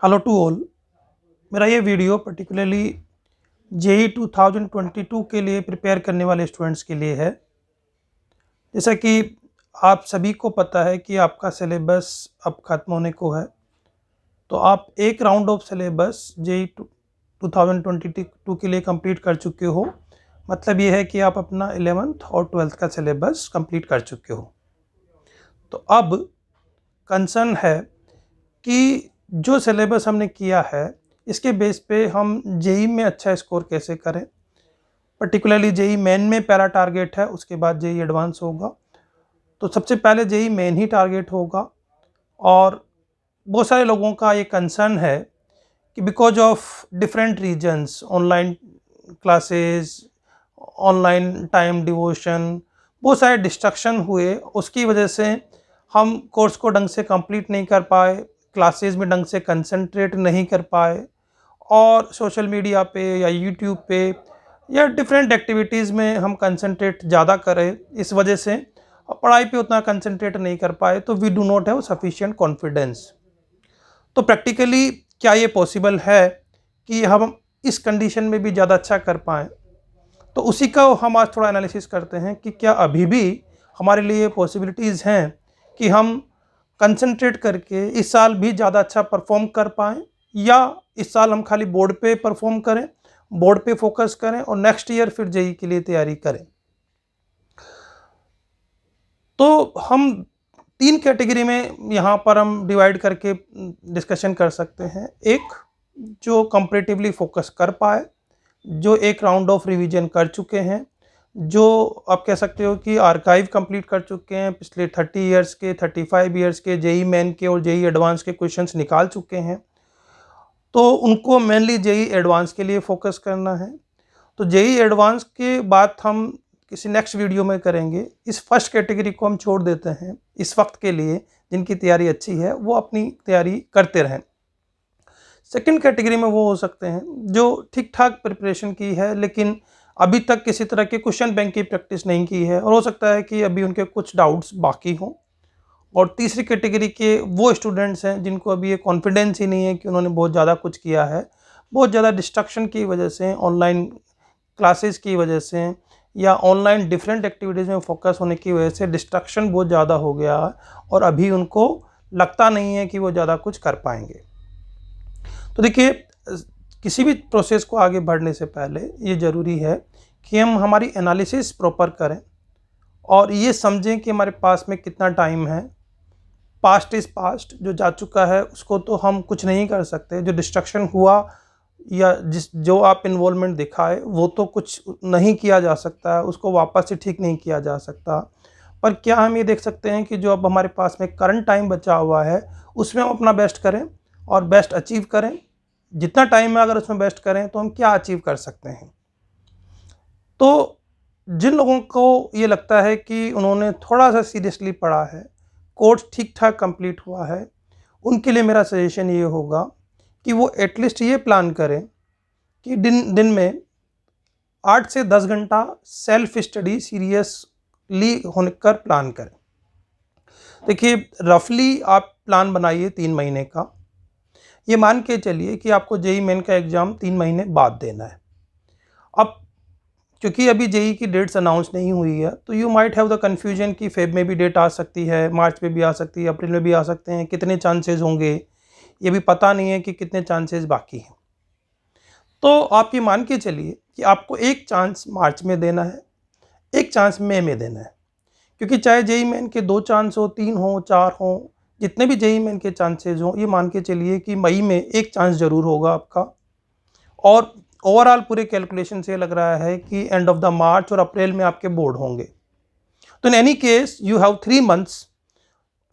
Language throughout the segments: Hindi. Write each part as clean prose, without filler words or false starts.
Hello to all. मेरा ये वीडियो पर्टिकुलरली जेई 2022 के लिए प्रिपेयर करने वाले स्टूडेंट्स के लिए है। जैसा कि आप सभी को पता है कि आपका सिलेबस अब ख़त्म होने को है, तो आप एक राउंड ऑफ सिलेबस जेई 2022 के लिए कंप्लीट कर चुके हो। मतलब ये है कि आप अपना 11th और 12th का सिलेबस कंप्लीट कर चुके हो। तो अब कंसर्न है कि जो सिलेबस हमने किया है इसके बेस पे हम जेई में अच्छा स्कोर कैसे करें। पर्टिकुलरली जेई मेन में पहला टारगेट है, उसके बाद जेई एडवांस होगा। तो सबसे पहले जेई मेन ही टारगेट होगा। और बहुत सारे लोगों का ये कंसर्न है कि because of different reasons, online classes, online time devotion, बहुत सारे डिस्ट्रक्शन हुए, उसकी वजह से हम कोर्स को ढंग से कंप्लीट नहीं कर पाए, क्लासेस में ढंग से कंसंट्रेट नहीं कर पाए और सोशल मीडिया पे या यूट्यूब पे या डिफरेंट एक्टिविटीज़ में हम कंसंट्रेट ज़्यादा करें, इस वजह से पढ़ाई पे उतना कंसंट्रेट नहीं कर पाए, तो we do not have sufficient confidence. तो प्रैक्टिकली क्या ये पॉसिबल है कि हम इस कंडीशन में भी ज़्यादा अच्छा कर पाएँ? तो उसी का हम आज थोड़ा एनालिसिस करते हैं कि क्या अभी भी हमारे लिए पॉसिबिलिटीज़ हैं कि हम कंसंट्रेट करके इस साल भी ज़्यादा अच्छा परफॉर्म कर पाएँ, या इस साल हम खाली बोर्ड पे परफॉर्म करें, बोर्ड पे फोकस करें और नेक्स्ट ईयर फिर जेई के लिए तैयारी करें। तो हम 3 कैटेगरी में यहाँ पर हम डिवाइड करके डिस्कशन कर सकते हैं। एक जो कंपैरेटिवली फोकस कर पाए, जो एक राउंड ऑफ रिवीजन कर चुके हैं, जो आप कह सकते हो कि आर्काइव कंप्लीट कर चुके हैं, पिछले 30 इयर्स के, 35 इयर्स के जेई मेन के और जेई एडवांस के क्वेश्चंस निकाल चुके हैं, तो उनको मेनली जेई एडवांस के लिए फोकस करना है। तो जेई एडवांस के बाद हम किसी नेक्स्ट वीडियो में करेंगे। इस फर्स्ट कैटेगरी को हम छोड़ देते हैं इस वक्त के लिए, जिनकी तैयारी अच्छी है वो अपनी तैयारी करते रहें। सेकंड कैटेगरी में वो हो सकते हैं जो ठीक ठाक प्रिपरेशन की है लेकिन अभी तक किसी तरह के क्वेश्चन बैंक की प्रैक्टिस नहीं की है, और हो सकता है कि अभी उनके कुछ डाउट्स बाकी हों। और तीसरी कैटेगरी के वो स्टूडेंट्स हैं जिनको अभी ये कॉन्फिडेंस ही नहीं है कि उन्होंने बहुत ज़्यादा कुछ किया है, बहुत ज़्यादा डिस्ट्रक्शन की वजह से, ऑनलाइन क्लासेस की वजह से या ऑनलाइन डिफरेंट एक्टिविटीज़ में फोकस होने की वजह से डिस्ट्रक्शन बहुत ज़्यादा हो गया है और अभी उनको लगता नहीं है कि वो ज़्यादा कुछ कर पाएंगे। तो देखिए, किसी भी प्रोसेस को आगे बढ़ने से पहले ये ज़रूरी है कि हम हमारी एनालिसिस प्रॉपर करें और ये समझें कि हमारे पास में कितना टाइम है। पास्ट इज़ पास्ट, जो जा चुका है उसको तो हम कुछ नहीं कर सकते। जो डिस्ट्रक्शन हुआ या जो आप इन्वॉल्वमेंट दिखाए वो तो कुछ नहीं किया जा सकता है, उसको वापस से ठीक नहीं किया जा सकता। पर क्या हम ये देख सकते हैं कि जो अब हमारे पास में करंट टाइम बचा हुआ है उसमें हम अपना बेस्ट करें और बेस्ट अचीव करें। जितना टाइम है अगर उसमें बेस्ट करें तो हम क्या अचीव कर सकते हैं। तो जिन लोगों को ये लगता है कि उन्होंने थोड़ा सा सीरियसली पढ़ा है, कोर्स ठीक ठाक कंप्लीट हुआ है, उनके लिए मेरा सजेशन ये होगा कि वो एटलीस्ट ये प्लान करें कि दिन में 8 से 10 घंटा सेल्फ स्टडी सीरियसली होकर प्लान करें। देखिए, रफली आप प्लान बनाइए 3 महीने का। ये मान के चलिए कि आपको जेई मेन का एग्ज़ाम 3 महीने बाद देना है। अब क्योंकि अभी जेई की डेट्स अनाउंस नहीं हुई है तो you might have the confusion कि फेब में भी डेट आ सकती है, मार्च में भी आ सकती है, अप्रैल में भी आ सकते हैं, कितने चांसेस होंगे ये भी पता नहीं है कि कितने चांसेस बाकी हैं। तो आप ये मान के चलिए कि आपको एक चांस मार्च में देना है, एक चांस मई में देना है। क्योंकि चाहे जेई मेन के 2 चांस हो, 3 हो, 4 हो, जितने भी जेई मेन के चांसेस हों, ये मान के चलिए कि मई में एक चांस ज़रूर होगा आपका। और ओवरऑल पूरे कैलकुलेशन से लग रहा है कि एंड ऑफ द मार्च और अप्रैल में आपके बोर्ड होंगे। तो in any case you have 3 months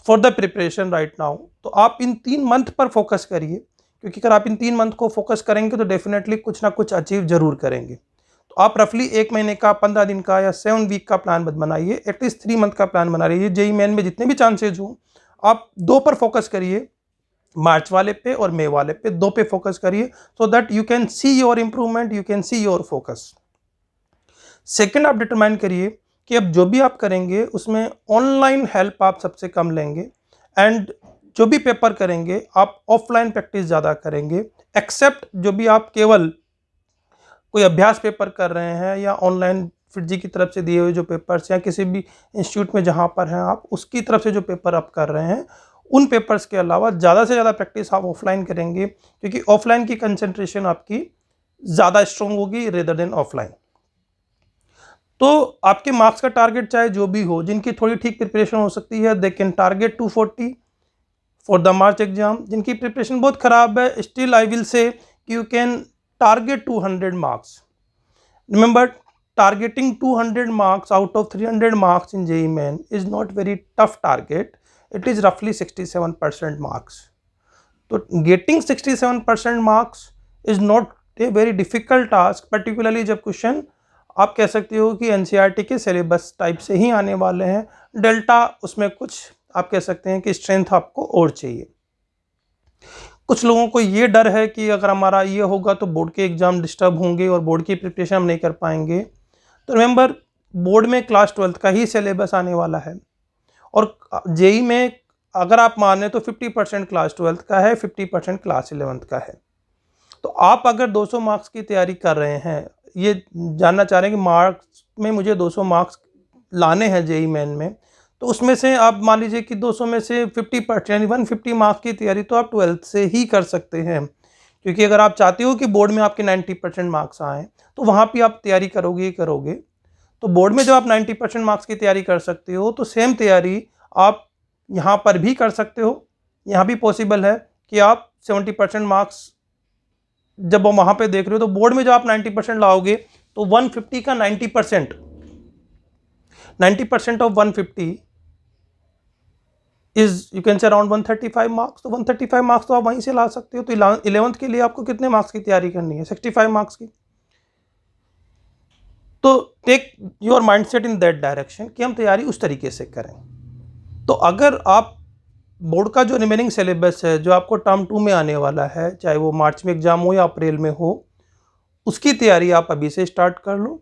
for the preparation right now. तो आप इन 3 मंथ पर फोकस करिए, क्योंकि अगर आप इन 3 मंथ को फोकस करेंगे तो डेफिनेटली कुछ ना कुछ अचीव जरूर करेंगे। तो आप रफली 1 महीने का, 15 दिन का या 7 वीक का प्लान मत बनाइए, एटलीस्ट 3 मंथ का प्लान बना रहिए। जेई मेन में जितने भी चांसेज हो आप 2 पर फोकस करिए, मार्च वाले पे और मई वाले पे, 2 पे फोकस करिए, so that you can see your improvement, you can see your focus. Second, आप डिटरमाइन करिए कि अब जो भी आप करेंगे उसमें ऑनलाइन हेल्प आप सबसे कम लेंगे, एंड जो भी पेपर करेंगे आप ऑफलाइन प्रैक्टिस ज़्यादा करेंगे, एक्सेप्ट जो भी आप केवल कोई अभ्यास पेपर कर रहे हैं या ऑनलाइन फिटजी की तरफ से दिए हुए जो पेपर्स या किसी भी इंस्टीट्यूट में जहाँ पर हैं आप उसकी तरफ से जो पेपर आप कर रहे हैं, उन पेपर्स के अलावा ज़्यादा से ज़्यादा प्रैक्टिस आप ऑफलाइन करेंगे, क्योंकि ऑफलाइन की कंसंट्रेशन आपकी ज़्यादा स्ट्रॉन्ग होगी रेदर देन ऑफलाइन। तो आपके मार्क्स का टारगेट चाहे जो भी हो, जिनकी थोड़ी ठीक प्रिपरेशन हो सकती है they can target 240 for the March exam. जिनकी प्रिपरेशन बहुत ख़राब है, still I will say you can target 200 marks. Remember, targeting 200 marks out of 300 marks in JEE Main is not very tough target. It is roughly 67% marks. So getting 67% marks is not a very difficult task, particularly जब क्वेश्चन आप कह सकते हो कि NCERT के सिलेबस टाइप से ही आने वाले हैं। डेल्टा उसमें कुछ आप कह सकते हैं कि स्ट्रेंथ आपको और चाहिए। कुछ लोगों को ये डर है कि अगर हमारा ये होगा तो बोर्ड के एग्ज़ाम डिस्टर्ब होंगे और बोर्ड की प्रिपरेशन हम नहीं कर पाएंगे। तो रिमेंबर, बोर्ड में क्लास 12th का ही सिलेबस आने वाला है और जेई में अगर आप माने तो 50% क्लास 12th का है, 50% क्लास 11th का है। तो आप अगर 200 मार्क्स की तैयारी कर रहे हैं, ये जानना चाह रहे हैं कि मार्क्स में मुझे 200 मार्क्स लाने हैं जेई मेन में, तो उसमें से आप मान लीजिए कि 200 में से 50% 150 मार्क्स की तैयारी तो आप 12th से ही कर सकते हैं, क्योंकि अगर आप चाहते हो कि बोर्ड में आपके 90% मार्क्स आएँ तो वहाँ पे आप तैयारी करोगे ही करोगे। तो बोर्ड में जब आप 90% मार्क्स की तैयारी कर सकते हो तो सेम तैयारी आप यहाँ पर भी कर सकते हो। यहाँ भी पॉसिबल है कि आप 70% मार्क्स जब वहाँ पे देख रहे हो तो बोर्ड में जब आप 90% लाओगे तो 150 का 90% of 150 is you can say around 135 marks. तो 135 मार्क्स तो आप वहीं से ला सकते हो। तो 11th के लिए आपको कितने मार्क्स की तैयारी करनी है? 65 मार्क्स की। तो take your mindset in that direction कि हम तैयारी उस तरीके से करें। तो अगर आप बोर्ड का जो रिमेनिंग सिलेबस है जो आपको टर्म 2 में आने वाला है, चाहे वो मार्च में एग्जाम हो या अप्रैल में हो, उसकी तैयारी आप अभी से स्टार्ट कर लो।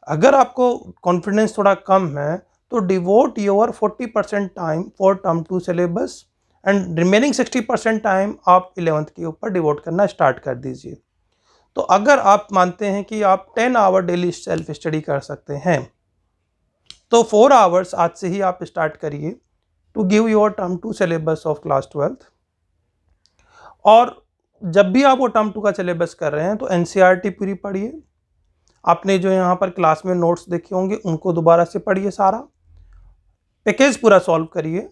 अगर आपको कॉन्फिडेंस थोड़ा कम है तो devote your 40% time for term 2 syllabus and remaining 60% time आप 11th के ऊपर डिवोट करना स्टार्ट कर दीजिए। तो अगर आप मानते हैं कि आप 10 आवर डेली सेल्फ स्टडी कर सकते हैं तो 4 आवर्स आज से ही आप स्टार्ट करिए to give your term 2 syllabus of class 12th। और जब भी आप वो टर्म 2 का सिलेबस कर रहे हैं तो NCERT पूरी पढ़िए। आपने जो यहाँ पर क्लास में नोट्स देखे होंगे उनको दोबारा से पढ़िए, सारा पैकेज पूरा सॉल्व करिए।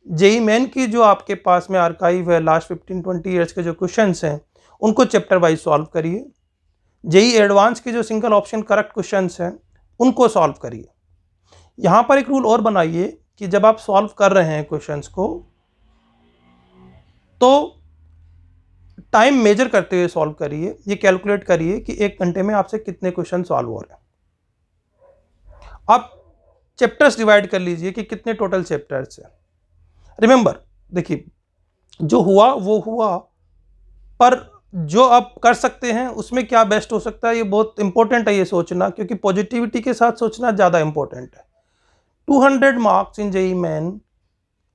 जेई मेन की जो आपके पास में आर्काइव है लास्ट 15-20 ईयर्स के जो क्वेश्चंस हैं उनको चैप्टर वाइज सॉल्व करिए। जेई एडवांस के जो सिंगल ऑप्शन करेक्ट क्वेश्चंस हैं उनको सॉल्व करिए। यहाँ पर एक रूल और बनाइए कि जब आप सॉल्व कर रहे हैं क्वेश्चंस को तो टाइम मेजर करते हुए सॉल्व करिए। ये कैलकुलेट करिए कि 1 घंटे में आपसे कितने क्वेश्चन सॉल्व हो रहे हैं। आप चैप्टर्स डिवाइड कर लीजिए कि कितने टोटल चैप्टर्स हैं। रिमेंबर, देखिए जो हुआ वो हुआ, पर जो आप कर सकते हैं उसमें क्या बेस्ट हो सकता है ये बहुत इंपॉर्टेंट है ये सोचना, क्योंकि पॉजिटिविटी के साथ सोचना ज़्यादा इंपॉर्टेंट है। 200 मार्क्स इन जेई मेन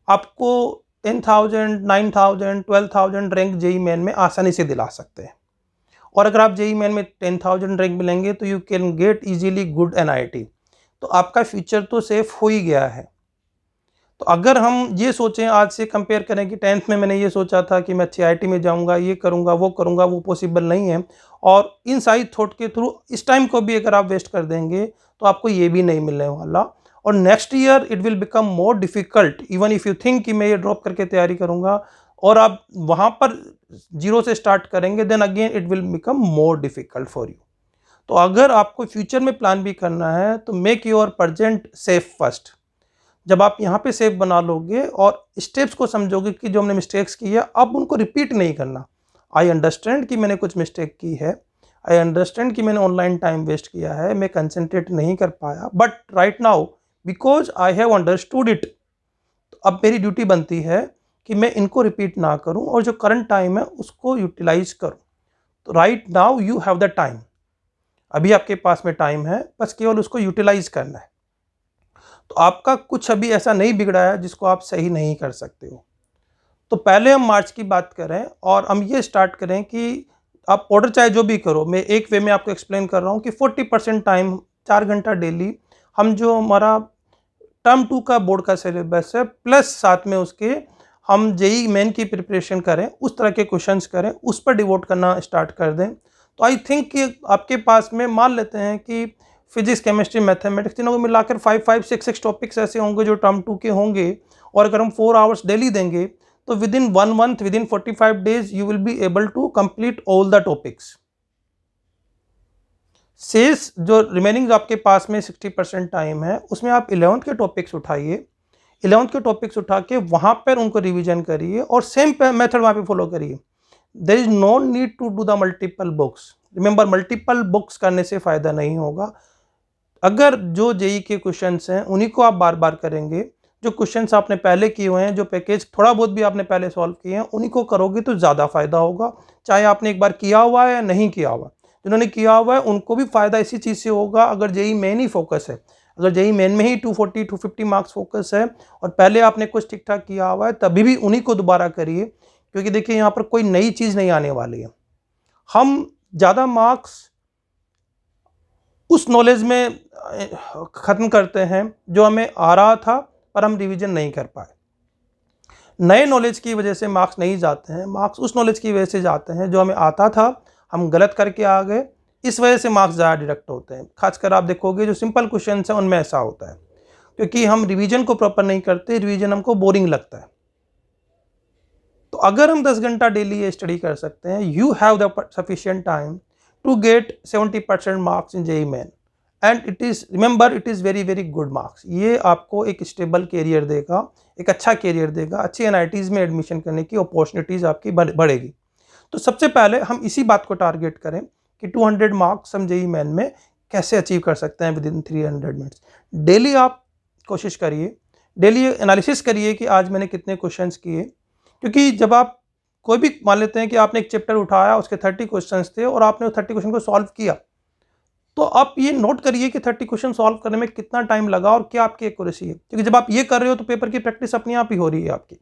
आपको 10,000, 9,000, 12,000 रैंक जेई मेन में आसानी से दिला सकते हैं। और अगर आप जेई मेन में 10,000 रैंक मिलेंगे तो you can get easily good NIT। तो आपका फ्यूचर तो सेफ हो ही गया है। तो अगर हम ये सोचें आज से कंपेयर करें कि 10th में मैंने ये सोचा था कि मैं अच्छी IIT में जाऊंगा, ये करूंगा, वो पॉसिबल नहीं है। और इन सारी थॉट के थ्रू इस टाइम को भी अगर आप वेस्ट कर देंगे तो आपको ये भी नहीं मिलने वाला। और next year it will become more difficult even if you think कि मैं ये ड्रॉप करके तैयारी करूँगा और आप वहाँ पर जीरो से स्टार्ट करेंगे, then again it will become more difficult for you. तो अगर आपको फ्यूचर में प्लान भी करना है तो make your present safe first. जब आप यहाँ पे सेफ बना लोगे और स्टेप्स को समझोगे कि जो हमने मिस्टेक्स की है अब उनको रिपीट नहीं करना। आई अंडरस्टैंड कि मैंने कुछ मिस्टेक की है, आई अंडरस्टैंड कि मैंने ऑनलाइन टाइम वेस्ट किया है, मैं कंसंट्रेट नहीं कर पाया, but right now because I have understood it, तो अब मेरी ड्यूटी बनती है कि मैं इनको रिपीट ना करूं और जो करंट टाइम है उसको यूटिलाइज करूं। तो right now you have the time, अभी आपके पास में टाइम है, बस केवल उसको यूटिलाइज करना है। तो आपका कुछ अभी ऐसा नहीं बिगड़ा है जिसको आप सही नहीं कर सकते हो। तो पहले हम मार्च की बात करें और हम ये स्टार्ट करें कि आप ऑर्डर चाहे जो भी करो, मैं एक वे में आपको एक्सप्लेन कर रहा हूँ कि 40% टाइम 4 घंटा डेली हम जो हमारा टर्म 2 का बोर्ड का सिलेबस है प्लस साथ में उसके हम जेई मेन की प्रिपरेशन करें, उस तरह के क्वेश्चंस करें, उस पर डिवोट करना स्टार्ट कर दें। तो आई थिंक कि आपके पास में मान लेते हैं कि फिजिक्स केमिस्ट्री मैथमेटिक्स तीनों को मिलाकर 5-6 टॉपिक्स ऐसे होंगे जो टर्म 2 के होंगे, और अगर हम 4 आवर्स डेली देंगे तो within 1 month, within 45 days you will be able to complete all the topics. शेष जो रिमेनिंग आपके पास में 60% टाइम है उसमें आप 11th के टॉपिक्स उठाइए, 11th के टॉपिक्स उठा के वहाँ पर उनको रिवीजन करिए और सेम मेथड वहाँ पे फॉलो करिए। There is no need to do the multiple books. Remember, multiple books करने से फ़ायदा नहीं होगा। अगर जो जेई के क्वेश्चंस हैं उन्हीं को आप बार बार करेंगे, जो क्वेश्चंस आपने पहले किए हुए हैं, जो पैकेज थोड़ा बहुत भी आपने पहले सॉल्व किए हैं उन्हीं को करोगे तो ज़्यादा फ़ायदा होगा, चाहे आपने एक बार किया हुआ है या नहीं किया हुआ। जिन्होंने किया हुआ है उनको भी फ़ायदा इसी चीज़ से होगा। अगर जेई मेन ही फोकस है, अगर जेई मेन में ही 240-250 मार्क्स फोकस है और पहले आपने कुछ ठीक ठाक किया हुआ है, तभी भी उन्हीं को दोबारा करिए, क्योंकि देखिए यहाँ पर कोई नई चीज़ नहीं आने वाली है। हम ज़्यादा मार्क्स उस नॉलेज में ख़त्म करते हैं जो हमें आ रहा था पर हम रिवीजन नहीं कर पाए। नए नॉलेज की वजह से मार्क्स नहीं जाते हैं, मार्क्स उस नॉलेज की वजह से जाते हैं जो हमें आता था, हम गलत करके आ गए, इस वजह से मार्क्स ज़्यादा डिडक्ट होते हैं। खासकर आप देखोगे जो सिंपल क्वेश्चन हैं उनमें ऐसा होता है, क्योंकि हम रिवीजन को प्रॉपर नहीं करते, रिवीजन हमको बोरिंग लगता है। तो अगर हम 10 घंटा डेली ये स्टडी कर सकते हैं, you have the sufficient time to get 70% marks in JEE Main, and it is, remember, it is very very good marks. ये आपको एक स्टेबल कैरियर देगा, एक अच्छा कैरियर देगा, अच्छी एनआईटीज़ में एडमिशन करने की अपॉर्चुनिटीज़ आपकी बढ़ेगी। तो सबसे पहले हम इसी बात को टारगेट करें कि 200 मार्क्स हम जेई मेन में कैसे अचीव कर सकते हैं विद इन 300 मिनट्स। डेली आप कोशिश करिए, डेली एनालिसिस करिए कि आज मैंने कितने क्वेश्चंस किए, क्योंकि जब आप कोई भी मान लेते हैं कि आपने एक चैप्टर उठाया, उसके 30 क्वेश्चंस थे और आपने 30 क्वेश्चन को सॉल्व किया, तो आप ये नोट करिए कि 30 क्वेश्चन सॉल्व करने में कितना टाइम लगा और क्या आपकी एक्यूरेसी है, क्योंकि जब आप ये कर रहे हो तो पेपर की प्रैक्टिस अपने आप ही हो रही है आपकी।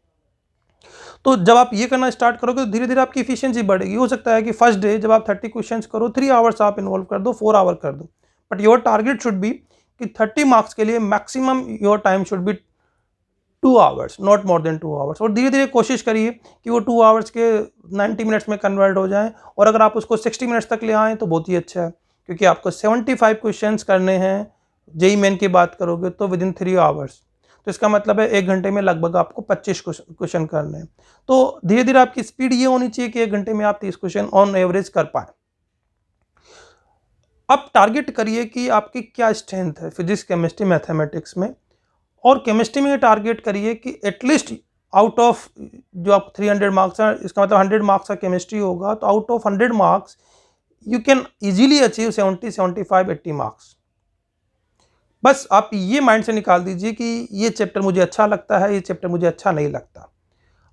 तो जब आप ये करना स्टार्ट करोगे तो धीरे धीरे आपकी इफिशियंसी बढ़ेगी। हो सकता है कि फर्स्ट डे जब आप 30 क्वेश्चंस करो 3 आवर्स आप इन्वॉल्व कर दो, 4 आवर कर दो, but your target should be कि 30 मार्क्स के लिए maximum your time should be 2 hours, not more than 2 hours. और धीरे धीरे कोशिश करिए कि वो 2 आवर्स के 90 मिनट्स में कन्वर्ट हो जाएं, और अगर आप उसको 60 मिनट्स तक ले आएँ तो बहुत ही अच्छा है, क्योंकि आपको 75 क्वेश्चंस करने हैं। जेई मेन की बात करोगे तो विद इन 3 आवर्स, तो इसका मतलब है 1 घंटे में लगभग आपको 25 क्वेश्चन करने हैं। तो धीरे धीरे आपकी स्पीड ये होनी चाहिए कि 1 घंटे में आप 30 क्वेश्चन ऑन एवरेज कर पाए। अब टारगेट करिए कि आपकी क्या स्ट्रेंथ है फिजिक्स, केमिस्ट्री, मैथमेटिक्स में, और केमिस्ट्री में टारगेट करिए कि एटलीस्ट आउट ऑफ जो आप 300 मार्क्स है, इसका मतलब 100 मार्क्स का केमिस्ट्री होगा, तो out of 100 marks you can easily achieve 70, 75, 80 marks. बस आप ये माइंड से निकाल दीजिए कि ये चैप्टर मुझे अच्छा लगता है, ये चैप्टर मुझे अच्छा नहीं लगता।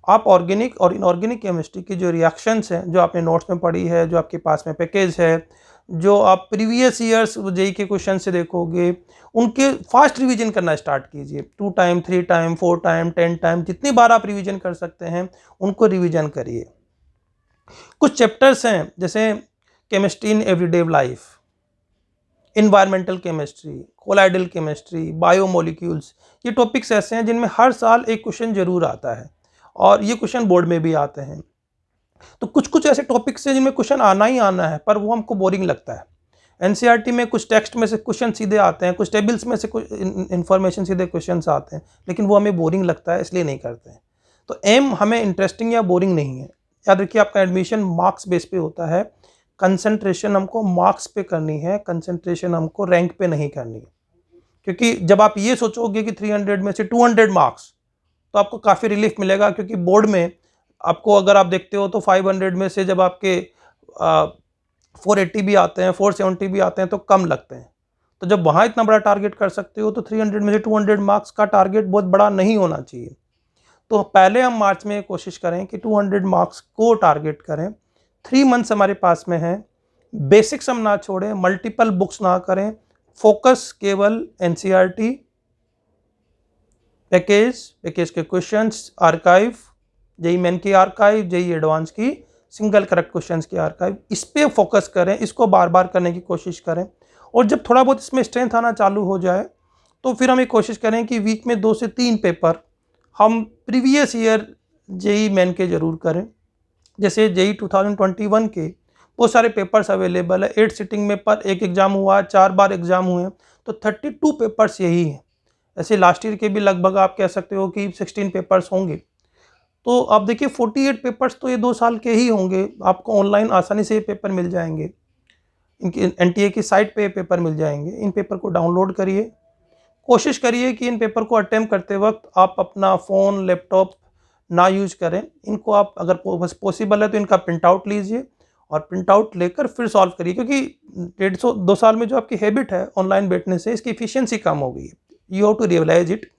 आप ऑर्गेनिक और इनऑर्गेनिक केमिस्ट्री की जो रिएक्शंस हैं, जो आपने नोट्स में पढ़ी है, जो आपके पास में पैकेज है, जो आप प्रीवियस ईयर्स जेई के क्वेश्चन से देखोगे, उनके फास्ट रिवीजन करना स्टार्ट कीजिए। 2 टाइम, 3 टाइम, 4 टाइम, 10 टाइम, जितनी बार आप रिवीजन कर सकते हैं उनको रिवीजन करिए। कुछ चैप्टर्स हैं जैसे chemistry in everyday life, environmental chemistry, colloidal chemistry, biomolecules, ये टॉपिक्स ऐसे हैं जिनमें हर साल एक क्वेश्चन जरूर आता है, और ये क्वेश्चन बोर्ड में भी आते हैं। तो कुछ कुछ ऐसे टॉपिक्स हैं जिनमें क्वेश्चन आना ही आना है, पर वो हमको बोरिंग लगता है। एनसीईआरटी में कुछ टेक्स्ट में से क्वेश्चन सीधे आते हैं, कुछ टेबल्स में से कुछ इन्फॉर्मेशन सीधे क्वेश्चन आते हैं, लेकिन वो हमें बोरिंग लगता है, इसलिए नहीं करते हैं। तो एम हमें इंटरेस्टिंग या बोरिंग नहीं है। याद रखिए, आपका एडमिशन मार्क्स बेस पे होता है, कंसंट्रेशन हमको मार्क्स पे करनी है, कंसंट्रेशन हमको रैंक पे नहीं करनी है। क्योंकि जब आप ये सोचोगे कि 300 में से 200 मार्क्स, तो आपको काफ़ी रिलीफ मिलेगा, क्योंकि बोर्ड में आपको अगर आप देखते हो तो 500 में से जब आपके 480 भी आते हैं, 470 भी आते हैं तो कम लगते हैं। तो जब वहाँ इतना बड़ा टारगेट कर सकते हो तो 300 में से 200 मार्क्स का टारगेट बहुत बड़ा नहीं होना चाहिए। तो पहले हम मार्च में कोशिश करें कि 200 मार्क्स को टारगेट करें। 3 मंथ्स हमारे पास में है, बेसिक्स हम ना छोड़ें, मल्टीपल बुक्स ना करें, फोकस केवल एनसीईआरटी, पैकेज के क्वेश्चंस, आर्काइव, जेई मेन की आर्काइव, जेई एडवांस की सिंगल करेक्ट क्वेश्चंस की आर्काइव, इस पे फोकस करें, इसको बार बार करने की कोशिश करें। और जब थोड़ा बहुत इसमें स्ट्रेंथ आना चालू हो जाए तो फिर हम एक कोशिश करें कि वीक में 2 से 3 पेपर हम प्रीवियस ईयर जेई मेन के जरूर करें। जैसे जेई 2021 के बहुत सारे पेपर्स अवेलेबल है, 8 सिटिंग में पर एक एग्जाम हुआ है, 4 बार एग्जाम हुए हैं, तो 32 पेपर्स यही हैं। ऐसे लास्ट ईयर के भी लगभग आप कह सकते हो कि 16 पेपर्स होंगे। तो आप देखिए 48 पेपर्स तो ये 2 साल के ही होंगे। आपको ऑनलाइन आसानी से ये पेपर मिल जाएंगे, इनकी एनटीए की साइट पे ये पेपर मिल जाएंगे। इन पेपर को डाउनलोड करिए, कोशिश करिए कि इन पेपर को अटेम्प्ट करते वक्त आप अपना फ़ोन लैपटॉप ना यूज करें। इनको आप अगर पॉसिबल है तो इनका प्रिंट आउट लीजिए और प्रिंट आउट लेकर फिर सॉल्व करिए, क्योंकि 1.5-2 साल में जो आपकी हैबिट है ऑनलाइन बैठने से, इसकी एफिशिएंसी कम हो गई है। You have to realise it.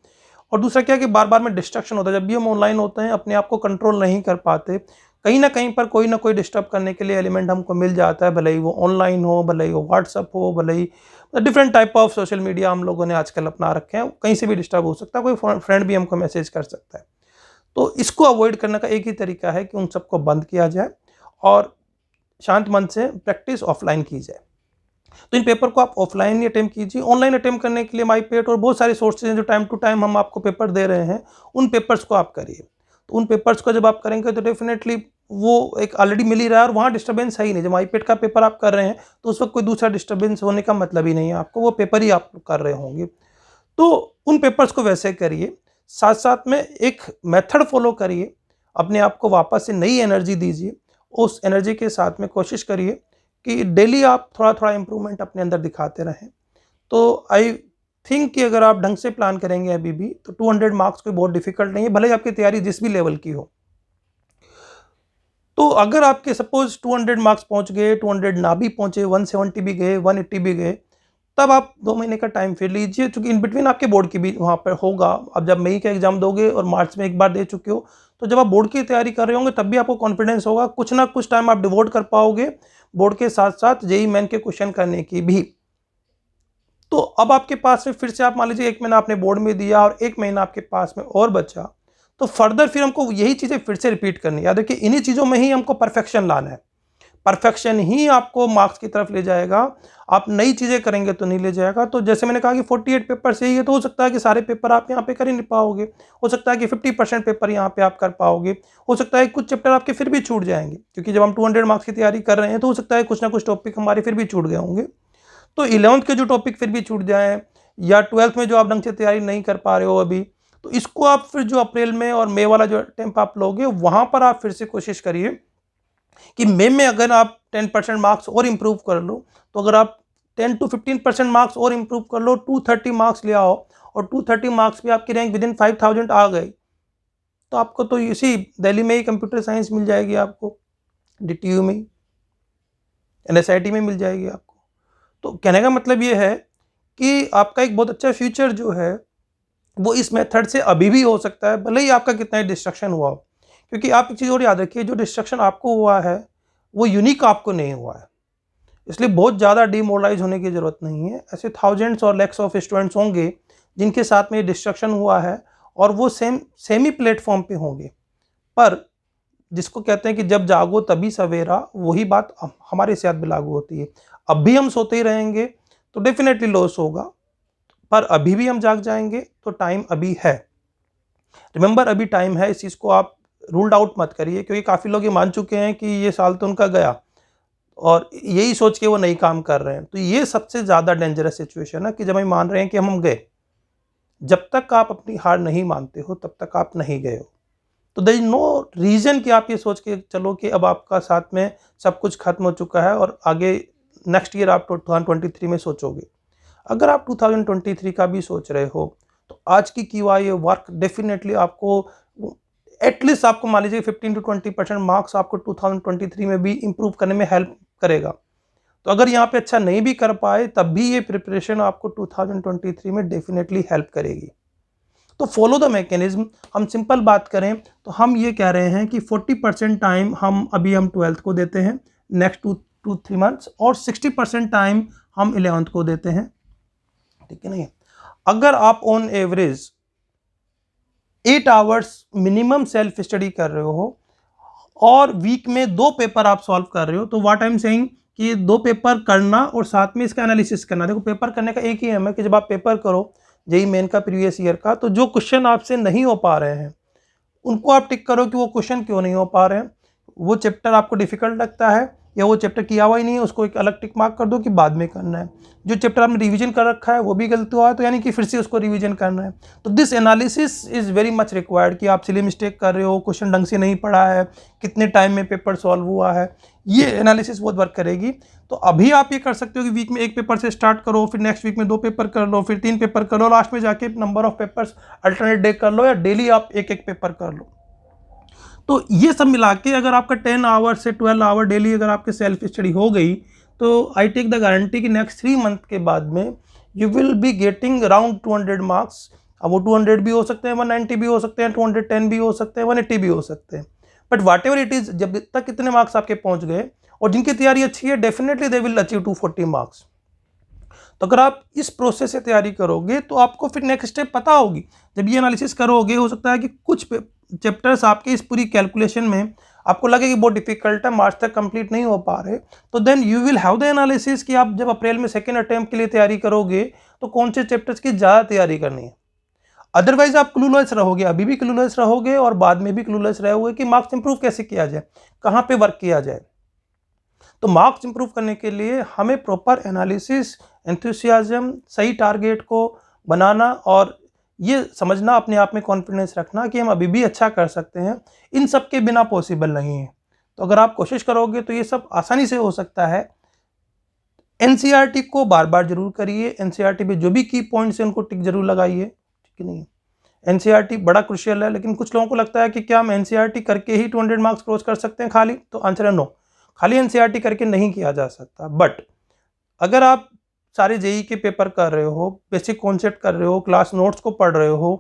और दूसरा क्या है कि बार बार में डिस्ट्रक्शन होता है। जब भी हम ऑनलाइन होते हैं अपने आप को कंट्रोल नहीं कर पाते, कहीं ना कहीं पर कोई ना कोई डिस्टर्ब करने के लिए एलिमेंट हमको मिल जाता है, भले ही वो ऑनलाइन हो, भले ही वो व्हाट्सअप हो, भले ही different type of social media हम लोगों ने आजकल अपना रखे हैं। कहीं से भी डिस्टर्ब हो सकता है, कोई फ्रेंड भी हमको मैसेज कर सकता है। तो इसको अवॉइड करने का एक ही तरीका है कि उन सबको बंद किया जाए और शांत मन से प्रैक्टिस ऑफलाइन की जाए। तो इन पेपर को आप ऑफलाइन ही अटेम्प्ट कीजिए। ऑनलाइन अटेम्प्ट करने के लिए माईपेट और बहुत सारे सोर्सेज हैं जो टाइम टू टाइम हम आपको पेपर दे रहे हैं, उन पेपर्स को आप करिए। तो उन पेपर्स को जब आप करेंगे तो डेफिनेटली वो एक ऑलरेडी मिल ही रहा है और वहाँ डिस्टर्बेंस है ही नहीं। जब माईपेट का पेपर आप कर रहे हैं तो उस वक्त कोई दूसरा डिस्टर्बेंस होने का मतलब ही नहीं है आपको, वो पेपर ही आप कर रहे होंगे। तो उन पेपर्स को वैसे करिए, साथ साथ में एक मेथड फॉलो करिए, अपने आप को वापस से नई एनर्जी दीजिए। उस एनर्जी के साथ में कोशिश करिए कि डेली आप थोड़ा थोड़ा इम्प्रूवमेंट अपने अंदर दिखाते रहें। तो आई थिंक कि अगर आप ढंग से प्लान करेंगे अभी भी तो 200 मार्क्स कोई बहुत डिफिकल्ट नहीं है, भले ही आपकी तैयारी जिस भी लेवल की हो। तो अगर आपके सपोज 200 मार्क्स पहुंच गए, 200 ना भी पहुंचे, 170 भी गए, 180 भी गए, तब आप 2 महीने का टाइम फिर लीजिए, क्योंकि इन बिटवीन आपके बोर्ड की भी वहाँ पर होगा। अब जब मई का एग्जाम दोगे और मार्च में एक बार दे चुके हो, तो जब आप बोर्ड की तैयारी कर रहे होंगे तब भी आपको कॉन्फिडेंस होगा, कुछ ना कुछ टाइम आप डिवोट कर पाओगे बोर्ड के साथ साथ जेई मेन के क्वेश्चन करने की भी। तो अब आपके पास में फिर से आप मान लीजिए 1 महीना आपने बोर्ड में दिया और 1 महीना आपके पास में और बचा, तो फर्दर फिर हमको यही चीज़ें फिर से रिपीट करनी है। याद रखिए इन्हीं चीज़ों में ही हमको परफेक्शन लाना है। परफेक्शन ही आपको मार्क्स की तरफ ले जाएगा, आप नई चीज़ें करेंगे तो नहीं ले जाएगा। तो जैसे मैंने कहा कि 48 पेपर सही है, तो हो सकता है कि सारे पेपर आप यहाँ पे कर ही नहीं पाओगे, हो सकता है कि 50% पेपर यहाँ पे आप कर पाओगे, हो सकता है कुछ चैप्टर आपके फिर भी छूट जाएंगे, क्योंकि जब हम 200 मार्क्स की तैयारी कर रहे हैं तो हो सकता है कुछ ना कुछ टॉपिक हमारे फिर भी छूट गए होंगे। तो 11th के जो टॉपिक फिर भी छूट जाएँ, या 12th में जो आप ढंग से तैयारी नहीं कर पा रहे हो अभी, तो इसको आप फिर जो अप्रैल में और मई वाला जो अटेम्प्ट आप लोगे वहाँ पर आप फिर से कोशिश करिए कि मई में अगर आप 10% मार्क्स और इम्प्रूव कर लो, तो अगर आप 10 to 15% मार्क्स और इम्प्रूव कर लो, 230 मार्क्स ले आओ, और 230 मार्क्स भी आपकी रैंक विदिन 5000 आ गई, तो आपको तो इसी दिल्ली में ही कंप्यूटर साइंस मिल जाएगी, आपको डीटीयू में, एनएसआईटी में मिल जाएगी आपको। तो कहने का मतलब ये है कि आपका एक बहुत अच्छा फ्यूचर जो है वो इस मेथड से अभी भी हो सकता है, भले ही आपका कितना ही डिस्ट्रक्शन हुआ हो। क्योंकि आप एक चीज़ और याद रखिए, जो डिस्ट्रक्शन आपको हुआ है वो यूनिक आपको नहीं हुआ है, इसलिए बहुत ज़्यादा डिमोरलाइज होने की ज़रूरत नहीं है। ऐसे थाउजेंड्स और लैक्स ऑफ स्टूडेंट्स होंगे जिनके साथ में डिस्ट्रक्शन हुआ है और वो सेम ही प्लेटफॉर्म पे होंगे। पर जिसको कहते हैं कि जब जागो तभी सवेरा, वही बात हमारे साथ भी लागू होती है। अब भी हम सोते ही रहेंगे तो डेफिनेटली लॉस होगा, पर अभी भी हम जाग जाएंगे तो टाइम अभी है। रिमेंबर अभी टाइम है, इस चीज़ को आप रूल्ड आउट मत करिए, क्योंकि काफ़ी लोग ये मान चुके हैं कि ये साल तो उनका गया और यही सोच के वो नई काम कर रहे हैं। तो ये सबसे ज़्यादा डेंजरस सिचुएशन है कि जब हम मान रहे हैं कि हम गए, जब तक आप अपनी हार नहीं मानते हो तब तक आप नहीं गए हो। तो देयर इज नो रीज़न कि आप ये सोच के चलो कि अब आपका साथ में सब कुछ खत्म हो चुका है और आगे नेक्स्ट ईयर आप 2023 में सोचोगे। अगर आप 2023 का भी सोच रहे हो तो आज की हुआ ये वर्क डेफिनेटली आपको एटलीस्ट आपको मान लीजिए 15 to 20% मार्क्स आपको 2023 में भी इम्प्रूव करने में हेल्प करेगा। तो अगर यहाँ पे अच्छा नहीं भी कर पाए तब भी ये प्रिपरेशन आपको 2023 में डेफिनेटली हेल्प करेगी। तो फॉलो द मैकेनिज्म। हम सिंपल बात करें तो हम ये कह रहे हैं कि 40% टाइम हम 12th को देते हैं नेक्स्ट 2-3 मंथ्स, और 60% टाइम हम 11th को देते हैं, ठीक है नहीं। अगर आप on average 8 hours minimum self study कर रहे हो और वीक में 2 पेपर आप सॉल्व कर रहे हो, तो व्हाट आई एम सेइंग कि 2 पेपर करना और साथ में इसका एनालिसिस करना। देखो पेपर करने का एक ही एम है कि जब आप पेपर करो जेईई मेन का प्रीवियस ईयर का, तो जो क्वेश्चन आपसे नहीं हो पा रहे हैं उनको आप टिक करो कि वो क्वेश्चन क्यों नहीं हो पा रहे हैं, वो चैप्टर आपको डिफिकल्ट लगता है या वो चैप्टर किया हुआ ही नहीं है, उसको एक अलग टिक मार्क कर दो कि बाद में करना है। जो चैप्टर आपने रिवीजन कर रखा है वो भी गलती हुआ है तो यानी कि फिर से उसको रिवीजन करना है। तो this analysis is very much required कि आप सिली मिस्टेक कर रहे हो, क्वेश्चन ढंग से नहीं पढ़ा है, कितने टाइम में पेपर सॉल्व हुआ है, ये एनालिसिस बहुत वर्क करेगी। तो अभी आप ये कर सकते हो कि वीक में 1 पेपर से स्टार्ट करो, फिर नेक्स्ट वीक में 2 पेपर कर लो, फिर 3 पेपर कर लो, लास्ट में जाके number of papers alternate day कर लो या डेली आप 1-1 पेपर कर लो। तो ये सब मिला के अगर आपका 10 आवर से 12 आवर डेली अगर आपके सेल्फ स्टडी हो गई, तो आई टेक द गारंटी कि नेक्स्ट 3 मंथ के बाद में you will be getting around 200 marks. अब वो 200 भी हो सकते हैं, 190 भी हो सकते हैं, 210 भी हो सकते हैं, 180 भी हो सकते हैं, but what ever it is, जब तक कितने मार्क्स आपके पहुंच गए और जिनकी तैयारी अच्छी है definitely they will achieve 240 marks. तो अगर आप इस प्रोसेस से तैयारी करोगे तो आपको फिर नेक्स्ट स्टेप पता होगी। जब ये एनालिसिस करोगे हो सकता है कि कुछ चैप्टर्स आपके इस पूरी कैलकुलेशन में आपको लगे कि बहुत डिफिकल्ट है, मार्च तक कंप्लीट नहीं हो पा रहे, तो then you will have the analysis कि आप जब अप्रैल में सेकेंड अटेम्प्ट के लिए तैयारी करोगे तो कौन से चैप्टर्स की ज़्यादा तैयारी करनी है। अदरवाइज आप क्लूलेस रहोगे, अभी भी क्लूलेस रहोगे और बाद में भी क्लूलेस रहोगे कि मार्क्स इंप्रूव कैसे किया जाए, कहाँ पे वर्क किया जाए। तो मार्क्स इंप्रूव करने के लिए हमें प्रॉपर एनालिसिस, एंथुसियाज्म, सही टारगेट को बनाना और ये समझना, अपने आप में कॉन्फिडेंस रखना कि हम अभी भी अच्छा कर सकते हैं, इन सब के बिना पॉसिबल नहीं है। तो अगर आप कोशिश करोगे तो ये सब आसानी से हो सकता है। एनसीईआरटी को बार बार जरूर करिए, एनसीईआरटी पे जो भी की पॉइंट्स हैं उनको टिक जरूर लगाइए, ठीक है नहीं। एनसीईआरटी बड़ा क्रुशियल है, लेकिन कुछ लोगों को लगता है कि क्या हम एनसीईआरटी करके ही 200 मार्क्स क्रॉस कर सकते हैं खाली, तो आंसर है नो, खाली एनसीईआरटी करके नहीं किया जा सकता। बट अगर आप सारे जेईई के पेपर कर रहे हो, बेसिक कॉन्सेप्ट कर रहे हो, क्लास नोट्स को पढ़ रहे हो,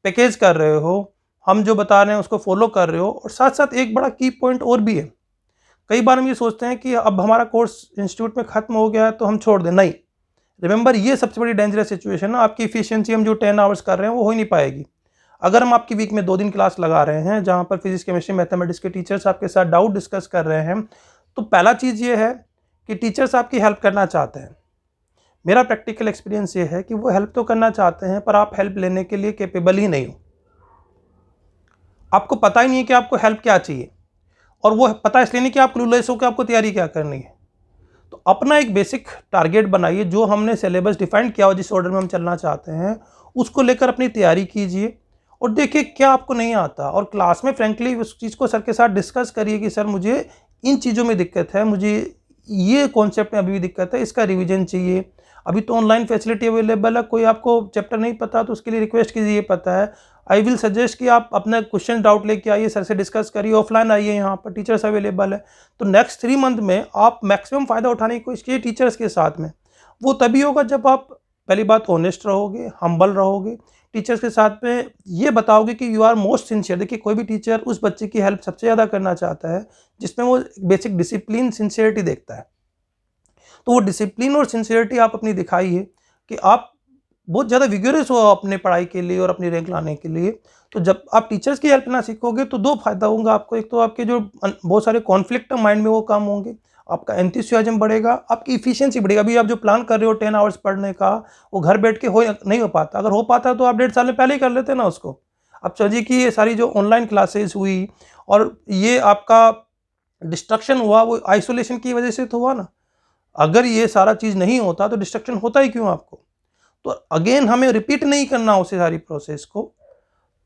पैकेज कर रहे हो, हम जो बता रहे हैं उसको फॉलो कर रहे हो, और साथ साथ एक बड़ा की पॉइंट और भी है। कई बार हम ये सोचते हैं कि अब हमारा कोर्स इंस्टीट्यूट में ख़त्म हो गया है तो हम छोड़ दें, नहीं। रिमेंबर, ये सबसे बड़ी डेंजरस सिचुएशन है। आपकी इफिशियंसी हम जो 10 आवर्स कर रहे हैं वो हो ही नहीं पाएगी। अगर हम आपकी वीक में 2 दिन क्लास लगा रहे हैं जहाँ पर फिजिक्स, केमिस्ट्री, मैथमेटिक्स के टीचर्स आपके साथ डाउट डिस्कस कर रहे हैं, तो पहला चीज़ ये है कि टीचर्स आपकी हेल्प करना चाहते हैं। मेरा प्रैक्टिकल एक्सपीरियंस ये है कि वो हेल्प तो करना चाहते हैं पर आप हेल्प लेने के लिए कैपेबल ही नहीं हो। आपको पता ही नहीं है कि आपको हेल्प क्या चाहिए, और वो पता इसलिए नहीं कि आप क्लूलेस हो कि आपको तैयारी क्या करनी है। तो अपना एक बेसिक टारगेट बनाइए, जो हमने सिलेबस डिफाइन किया हो, जिस ऑर्डर में हम चलना चाहते हैं उसको लेकर अपनी तैयारी कीजिए और देखिए क्या आपको नहीं आता, और क्लास में फ्रेंकली उस चीज़ को सर के साथ डिस्कस करिए कि सर मुझे इन चीज़ों में दिक्कत है, मुझे ये कॉन्सेप्ट में अभी भी दिक्कत है, इसका रिवीजन चाहिए। अभी तो ऑनलाइन फैसिलिटी अवेलेबल है, कोई आपको चैप्टर नहीं पता तो उसके लिए रिक्वेस्ट कीजिए, पता है। आई विल सजेस्ट कि आप अपना क्वेश्चन डाउट लेके आइए, सर से डिस्कस करिए, ऑफलाइन आइए, यहाँ पर टीचर्स अवेलेबल है। तो नेक्स्ट 3 मंथ में आप मैक्सिमम फ़ायदा उठाने की कोशिश कीजिए टीचर्स के साथ में। वो तभी होगा जब आप पहली बात ऑनेस्ट रहोगे, हम्बल रहोगे, टीचर्स के साथ में ये बताओगे कि यू आर मोस्ट सिंसियर। देखिए कोई भी टीचर उस बच्चे की हेल्प सबसे ज़्यादा करना चाहता है जिसमें वो बेसिक डिसिप्लिन, सिंसियरिटी देखता है। तो वो डिसिप्लिन और सिंसियरिटी आप अपनी दिखाइए कि आप बहुत ज़्यादा विगरस हो अपने पढ़ाई के लिए और अपनी रैंक लाने के लिए। तो जब आप टीचर्स की हेल्प ना सीखोगे तो 2 फायदा होगा आपको। एक तो आपके जो बहुत सारे कॉन्फ्लिक्ट माइंड में वो कम होंगे, आपका एंथुसियाज्म बढ़ेगा, आपकी इफिशियंसी बढ़ेगा। अभी आप जो प्लान कर रहे हो 10 आवर्स पढ़ने का, वो घर बैठ के नहीं हो पाता। अगर हो पाता तो आप 1.5 साल में पहले ही कर लेते ना उसको। अब समझिए कि ये सारी जो ऑनलाइन क्लासेस हुई और ये आपका डिस्ट्रक्शन हुआ, वो आइसोलेशन की वजह से तो हुआ ना। अगर ये सारा चीज़ नहीं होता तो डिस्ट्रक्शन होता ही क्यों आपको। तो अगेन हमें रिपीट नहीं करना उसे सारी प्रोसेस को।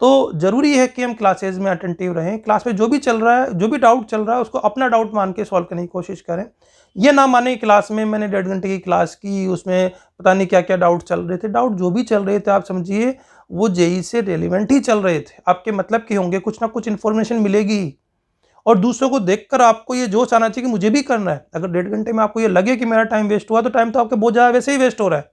तो ज़रूरी है कि हम क्लासेस में अटेंटिव रहें, क्लास में जो भी चल रहा है, जो भी डाउट चल रहा है उसको अपना डाउट मान के सॉल्व करने की कोशिश करें। ये ना माने क्लास में मैंने 1.5 घंटे की क्लास की, उसमें पता नहीं क्या क्या डाउट चल रहे थे। डाउट जो भी चल रहे थे आप समझिए वो जेईई से रेलिवेंट ही चल रहे थे, आपके मतलब के होंगे, कुछ ना कुछ इन्फॉर्मेशन मिलेगी। और दूसरों को देखकर आपको ये जोश आना चाहिए कि मुझे भी करना है। अगर 1.5 घंटे में आपको ये लगे कि मेरा टाइम वेस्ट हुआ, तो टाइम तो आपके बहुत ज़्यादा वैसे ही वेस्ट हो रहा है।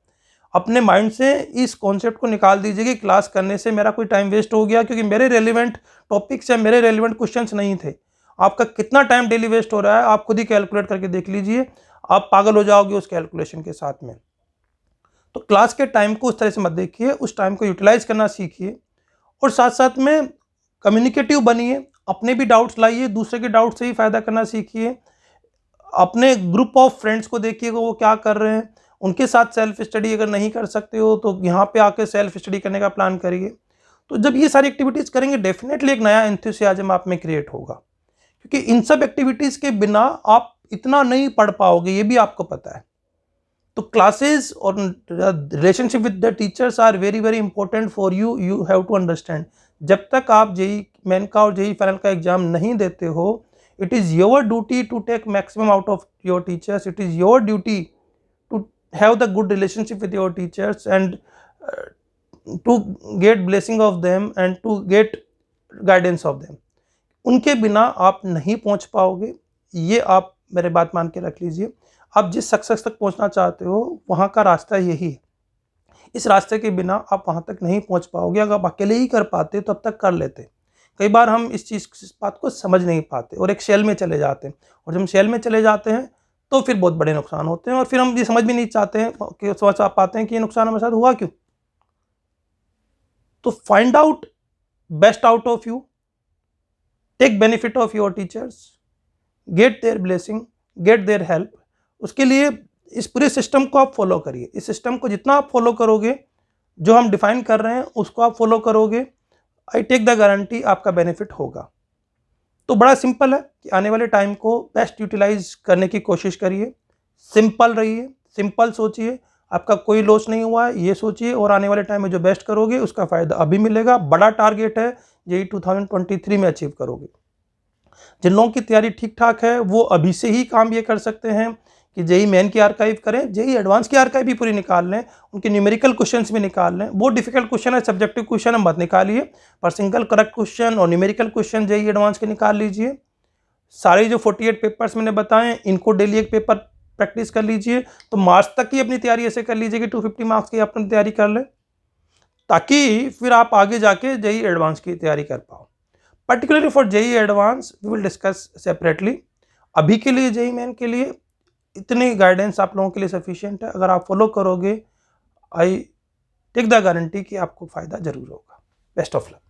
अपने माइंड से इस कॉन्सेप्ट को निकाल दीजिए कि क्लास करने से मेरा कोई टाइम वेस्ट हो गया क्योंकि मेरे रेलिवेंट टॉपिक्स या मेरे रेलिवेंट क्वेश्चंस नहीं थे। आपका कितना टाइम डेली वेस्ट हो रहा है आप खुद ही कैलकुलेट करके देख लीजिए, आप पागल हो जाओगे उस कैलकुलेशन के साथ में। तो क्लास के टाइम को उस तरह से मत देखिए, उस टाइम को यूटिलाइज करना सीखिए और साथ साथ में कम्युनिकेटिव बनिए, अपने भी डाउट्स लाइए, दूसरे के डाउट से ही फ़ायदा करना सीखिए। अपने ग्रुप ऑफ फ्रेंड्स को देखिएगा वो क्या कर रहे हैं, उनके साथ सेल्फ स्टडी अगर नहीं कर सकते हो तो यहाँ पे आके सेल्फ स्टडी करने का प्लान करिए। तो जब ये सारी एक्टिविटीज़ करेंगे डेफिनेटली एक नया एंथुसियाज्म आप में क्रिएट होगा, क्योंकि इन सब एक्टिविटीज़ के बिना आप इतना नहीं पढ़ पाओगे, ये भी आपको पता है। तो क्लासेस और relationship with the teachers are very very important for you, you have to understand. जब तक आप जेई मेन का और जेई फाइनल का एग्जाम नहीं देते हो, it is your duty to take maximum out of your teachers. It is your duty to have the good relationship with your teachers and to get blessing of them and to get guidance of them. उनके बिना आप नहीं पहुंच पाओगे, ये आप मेरे बात मान के रख लीजिए। आप जिस सक्सेस तक पहुंचना चाहते हो वहाँ का रास्ता यही है। इस रास्ते के बिना आप वहाँ तक नहीं पहुंच पाओगे। अगर आप अकेले ही कर पाते तो अब तक कर लेते। कई बार हम इस बात को समझ नहीं पाते और एक शेल में चले जाते हैं, और जब हम शेल में चले जाते हैं तो फिर बहुत बड़े नुकसान होते हैं, और फिर हम ये समझ भी नहीं चाहते हैं कि समझ पाते हैं कि ये नुकसान हमारे साथ हुआ क्यों। तो find out best out of you, take benefit of your teachers, get their blessing, get their help. उसके लिए इस पूरे सिस्टम को आप फॉलो करिए। इस सिस्टम को जितना आप फॉलो करोगे, जो हम डिफाइन कर रहे हैं उसको आप फॉलो करोगे, आई टेक द गारंटी आपका बेनिफिट होगा। तो बड़ा सिंपल है कि आने वाले टाइम को बेस्ट यूटिलाइज करने की कोशिश करिए, सिंपल रहिए, सिंपल सोचिए, आपका कोई लॉस नहीं हुआ है ये सोचिए, और आने वाले टाइम में जो बेस्ट करोगे उसका फ़ायदा अभी मिलेगा। बड़ा टारगेट है जेईई 2023 में अचीव करोगे। जिन लोगों की तैयारी ठीक ठाक है वो अभी से ही काम ये कर सकते हैं कि जेईई मेन की आर्काइव करें, जेईई एडवांस की आर्काइव भी पूरी निकाल लें, उनके न्यूमेरिकल क्वेश्चंस भी निकाल लें। बहुत डिफिकल्ट क्वेश्चन है, सब्जेक्टिव क्वेश्चन है, मत निकालिए, पर सिंगल करेक्ट क्वेश्चन और न्यूमेरिकल क्वेश्चन जेईई एडवांस के निकाल लीजिए। सारे जो 48 पेपर्स मैंने बताए इनको डेली एक पेपर प्रैक्टिस कर लीजिए। तो मार्च तक की अपनी तैयारी ऐसे कर लीजिए कि 250 मार्क्स की अपनी तैयारी कर लें, ताकि फिर आप आगे जाके जेईई एडवांस की तैयारी कर पाओ। Particularly for JEE advance we will discuss separately. अभी के लिए जेईई मेन के लिए इतनी गाइडेंस आप लोगों के लिए सफिशिएंट है। अगर आप फॉलो करोगे, आई टेक द गारंटी कि आपको फ़ायदा ज़रूर होगा। Best of luck.